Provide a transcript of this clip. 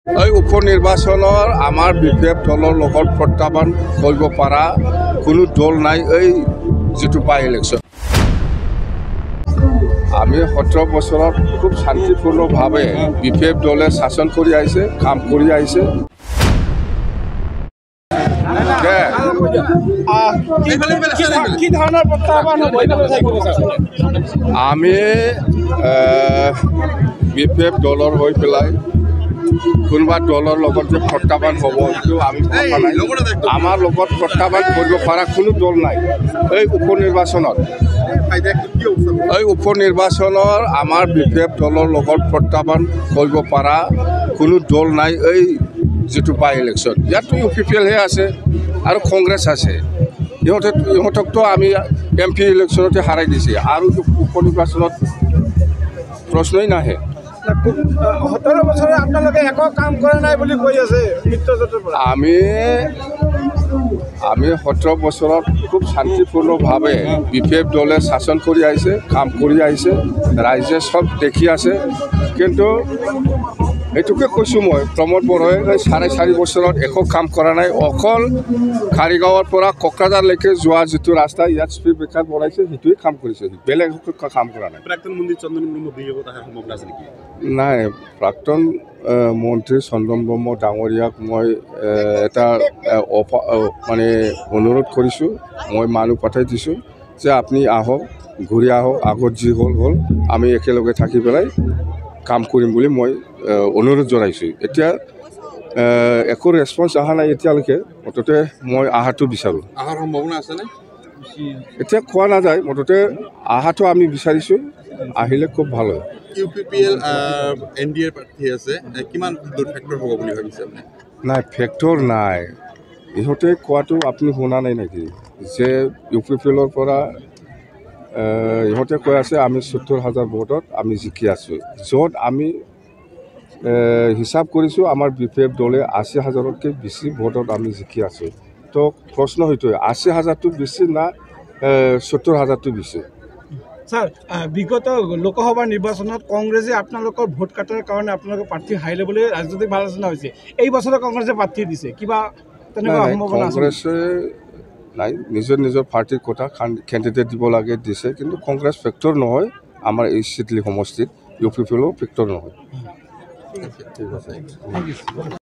এই উপনিৰ্বাচনৰ আমাৰ বিপেপ দলৰ লগত প্ৰত্যাহ্বান কৰিব পৰা কোনো দল নাই। এই যিটো বাই ইলেকশ্যন আমি 17 বছৰত খুব শান্তিপূৰ্ণভাৱে বিপেপ দলে শাসন কৰি আহিছে, কাম কৰি আহিছে। আমি বিপেপ দলৰ হৈ পেলাই কোনোবা দলৰ লগত যে প্ৰত্যাহ্বান হ'ব সেইটো আমি ভবা নাই। আমাৰ লগত প্ৰত্যাহ্বান কৰিব পৰা কোনো দল নাই। এই উপনিৰ্বাচনৰ আমাৰ বিপেপ দলৰ লগত প্ৰত্যাহ্বান কৰিব পৰা কোনো দল নাই। এই যিটো বাই ইলেকশ্যন ইয়াততো UPPLহে আছে আৰু কংগ্ৰেছ আছে। ইহঁতকতো আমি MP ইলেকশ্যনতে হাৰাই দিছে আৰু উপনিৰ্বাচনত প্ৰশ্নই নাহে। 17 বছৰে আপোনালোকে একো কাম কৰা নাই বুলি কৈ আছে মিত্ৰজোঁটৰ পৰা। আমি 17 বছৰত খুব শান্তিপূৰ্ণভাৱে বিপেপ দলে শাসন কৰি আহিছে, কাম কৰি আহিছে, ৰাইজে চব দেখি আছে। কিন্তু এইটোকে কৈছোঁ মই, প্ৰমোদ বড়োৱে 4.5 বছৰত একো কাম কৰা নাই। অকল কাৰিগাঁৱৰ পৰা কোকৰাঝাৰলৈকে যোৱা যিটো ৰাস্তা ইয়াত স্পীড ব্ৰেকাৰ বনাইছে সেইটোৱে কাম কৰিছে, বেলেগ কাম কৰা নাই। প্ৰাক্তন মন্ত্ৰী চন্দন ব্ৰহ্ম বিয়োগত অহাৰ সম্ভাৱনা আছে নেকি? নাই, প্ৰাক্তন মন্ত্ৰী চন্দন ব্ৰহ্ম ডাঙৰীয়াক মই এটা মানে অনুৰোধ কৰিছোঁ। মই মানুহ পঠাই দিছোঁ যে আপুনি আহক, ঘূৰি আহক, আগত যি হ'ল আমি একেলগে থাকি পেলাই কাম কৰিম বুলি মই অনুৰোধ জনাইছোঁ। এতিয়া একো ৰেছপন্স অহা নাই এতিয়ালৈকে। মুঠতে মই অহাটো বিচাৰোঁ। অহাৰ সম্ভাৱনা আছেনে? এতিয়া কোৱা নাযায়, মুঠতে অহাটো আমি বিচাৰিছোঁ। আহিলে খুব ভাল হয়। UPPL NDA প্ৰাৰ্থী আছে, কিমান ফেক্টৰ হ'ব বুলি ভাবিছে আপুনি? নাই, ফেক্টৰ নাই। ইহঁতে কোৱাটো আপুনি শুনা নাই নেকি যে UPPLৰ পৰা ইহঁতে কৈ আছে আমি 70,000 ভোটত আমি জিকি আছোঁ, য'ত আমি হিচাপ কৰিছোঁ আমাৰ বিপেপ দলে 80,000তকৈ বেছি ভোটত আমি জিকি আছোঁ। তো প্ৰশ্ন সেইটোৱে, 80,000টো বেছি না 70,000টো বেছি? ছাৰ, বিগত লোকসভা নিৰ্বাচনত কংগ্ৰেছে আপোনালোকৰ ভোট কাটাৰ কাৰণে আপোনালোকৰ প্ৰাৰ্থী হাৰি ল'বলৈ ৰাজনৈতিক আলোচনা হৈছে। এই বছৰে কংগ্ৰেছে প্ৰাৰ্থী দিছে, কিবা তেনেকুৱা সম্ভাৱনা আছে? কংগ্ৰেছে নাই, নিজৰ পাৰ্টিৰ কথা কেণ্ডিডেট দিব লাগে দিছে, কিন্তু কংগ্ৰেছ ফেক্টৰ নহয় আমাৰ এই চিডলি সমষ্টিত। UPPLও ফেক্টৰ নহয়। ঠিক আছে।